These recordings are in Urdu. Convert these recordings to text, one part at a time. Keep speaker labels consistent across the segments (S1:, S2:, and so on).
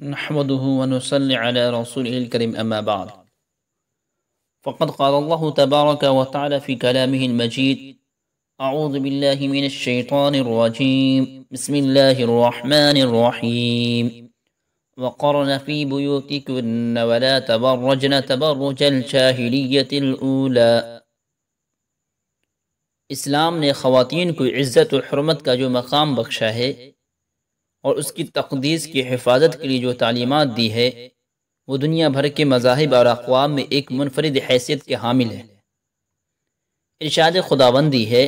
S1: نحمده ونصلي على رسوله الكريم أما بعد فقد قال الله تبارك وتعالى في كلامه المجيد أعوذ بالله من الشيطان الرجيم بسم الله الرحمن الرحيم وقرن في بيوتكن ولا تبرجن تبرج الجاهلية الأولى۔ اسلام نے خواتین کو عزت و حرمت کا جو مقام بخشا ہے اور اس کی تقدیس کی حفاظت کے لیے جو تعلیمات دی ہے وہ دنیا بھر کے مذاہب اور اقوام میں ایک منفرد حیثیت کے حامل ہے۔ ارشاد خداوندی ہے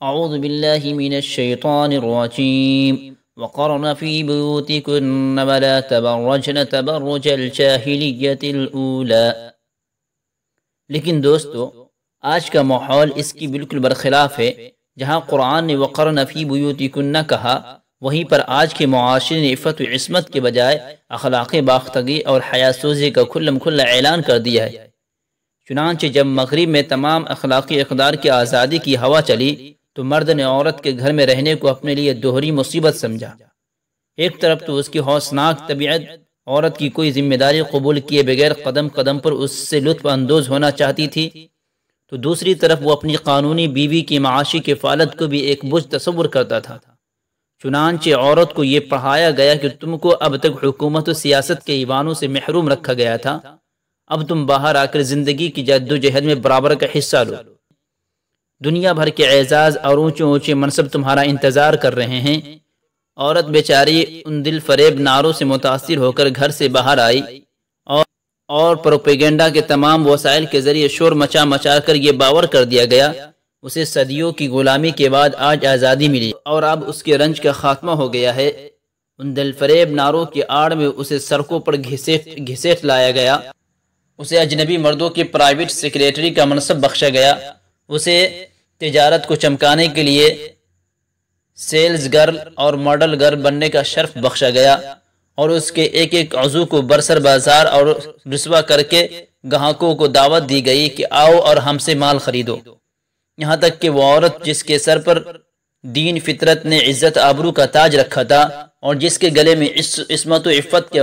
S1: اعوذ باللہ من الشیطان الرجیم وقرن فی بیوتکن ولا تبرجن تبرج الجاہلیت الاولی۔ لیکن دوستو، آج کا ماحول اس کی بالکل برخلاف ہے۔ جہاں قرآن نے وقرن فی بیوتکن کہا، وہیں پر آج کے معاشرے نے عفت و عصمت کے بجائے اخلاق باختگی اور حیا سوزی کا کھلم کھلا اعلان کر دیا ہے۔ چنانچہ جب مغرب میں تمام اخلاقی اقدار کی آزادی کی ہوا چلی تو مرد نے عورت کے گھر میں رہنے کو اپنے لیے دوہری مصیبت سمجھا۔ ایک طرف تو اس کی خوفناک طبیعت عورت کی کوئی ذمہ داری قبول کیے بغیر قدم قدم پر اس سے لطف اندوز ہونا چاہتی تھی، تو دوسری طرف وہ اپنی قانونی بیوی کی معاشی کفالت کو بھی ایک بوجھ تصور کرتا تھا۔ چنانچہ عورت کو یہ پڑھایا گیا کہ تم کو اب تک حکومت و سیاست کے ایوانوں سے محروم رکھا گیا تھا، اب تم باہر آ کر زندگی کی جد و جہد میں برابر کا حصہ لو۔ دنیا بھر کے اعزاز اور اونچے اونچے منصب تمہارا انتظار کر رہے ہیں۔ عورت بیچاری ان دل فریب نعروں سے متاثر ہو کر گھر سے باہر آئی اور پروپیگنڈا کے تمام وسائل کے ذریعے شور مچا مچا کر یہ باور کر دیا گیا اسے صدیوں کی غلامی کے بعد آج آزادی ملی اور اب اس کے رنج کا خاتمہ ہو گیا ہے۔ ان دل فریب نعروں کی آڑ میں اسے سڑکوں پر گھسیٹ لایا گیا، اسے اجنبی مردوں کی پرائیویٹ سیکریٹری کا منصب بخشا گیا، اسے تجارت کو چمکانے کے لیے سیلز گرل اور ماڈل گرل بننے کا شرف بخشا گیا، اور اس کے ایک ایک عضو کو برسر بازار اور رسوا کر کے گاہکوں کو دعوت دی گئی کہ آؤ اور ہم سے مال خریدو۔ یہاں تک کہ وہ عورت جس کے سر پر دین فطرت نے عزت آبرو کا تاج رکھا تھا اور جس کے گلے میں عصمت و عفت کے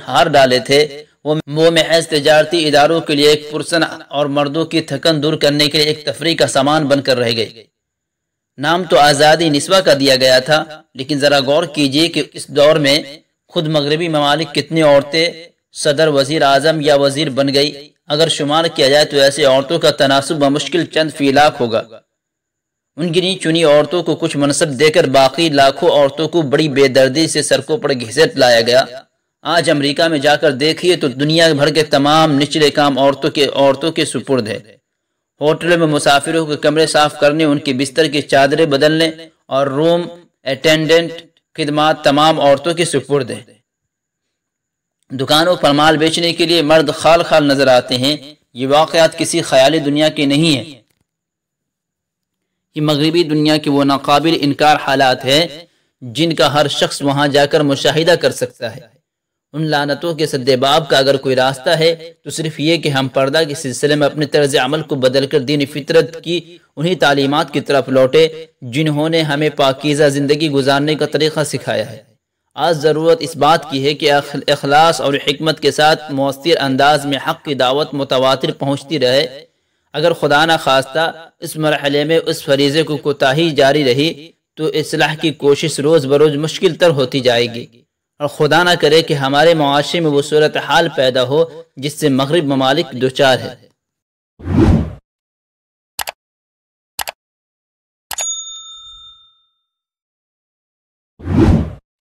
S1: ہار ڈالے تھے، وہ محض تجارتی اداروں کے لیے ایک پرسن اور مردوں کی تھکن دور کرنے کے لیے ایک تفریح کا سامان بن کر رہ گئی۔ نام تو آزادی نسواں کا دیا گیا تھا، لیکن ذرا غور کیجئے کہ اس دور میں خود مغربی ممالک کتنی عورتیں صدر، وزیر اعظم یا وزیر بن گئی۔ اگر شمار کیا جائے تو ایسے عورتوں کا تناسب بمشکل چند فی لاکھ ہوگا۔ ان گنی چنی عورتوں کو کچھ منصب دے کر باقی لاکھوں عورتوں کو بڑی بے دردی سے سڑکوں پر گھسیٹ لایا گیا۔ آج امریکہ میں جا کر دیکھیے تو دنیا بھر کے تمام نچلے کام عورتوں کے سپرد ہے۔ ہوٹلوں میں مسافروں کے کمرے صاف کرنے، ان کی بستر کی چادریں بدلنے اور روم اٹینڈنٹ خدمات تمام عورتوں کے سپرد ہیں۔ دکانوں پر مال بیچنے کے لیے مرد خال خال نظر آتے ہیں۔ یہ واقعات کسی خیالی دنیا کے نہیں ہیں، یہ مغربی دنیا کے وہ ناقابل انکار حالات ہیں جن کا ہر شخص وہاں جا کر مشاہدہ کر سکتا ہے۔ ان لعنتوں کے سدباب کا اگر کوئی راستہ ہے تو صرف یہ کہ ہم پردہ کے سلسلے میں اپنے طرز عمل کو بدل کر دین فطرت کی انہی تعلیمات کی طرف لوٹے جنہوں نے ہمیں پاکیزہ زندگی گزارنے کا طریقہ سکھایا ہے۔ آج ضرورت اس بات کی ہے کہ اخلاص اور حکمت کے ساتھ مؤثر انداز میں حق کی دعوت متواتر پہنچتی رہے۔ اگر خدا نہ خواستہ اس مرحلے میں اس فریضے کو کوتاہی جاری رہی تو اصلاح کی کوشش روز بروز مشکل تر ہوتی جائے گی، اور خدا نہ کرے کہ ہمارے معاشرے میں وہ صورتحال پیدا ہو جس سے مغرب ممالک دوچار ہے۔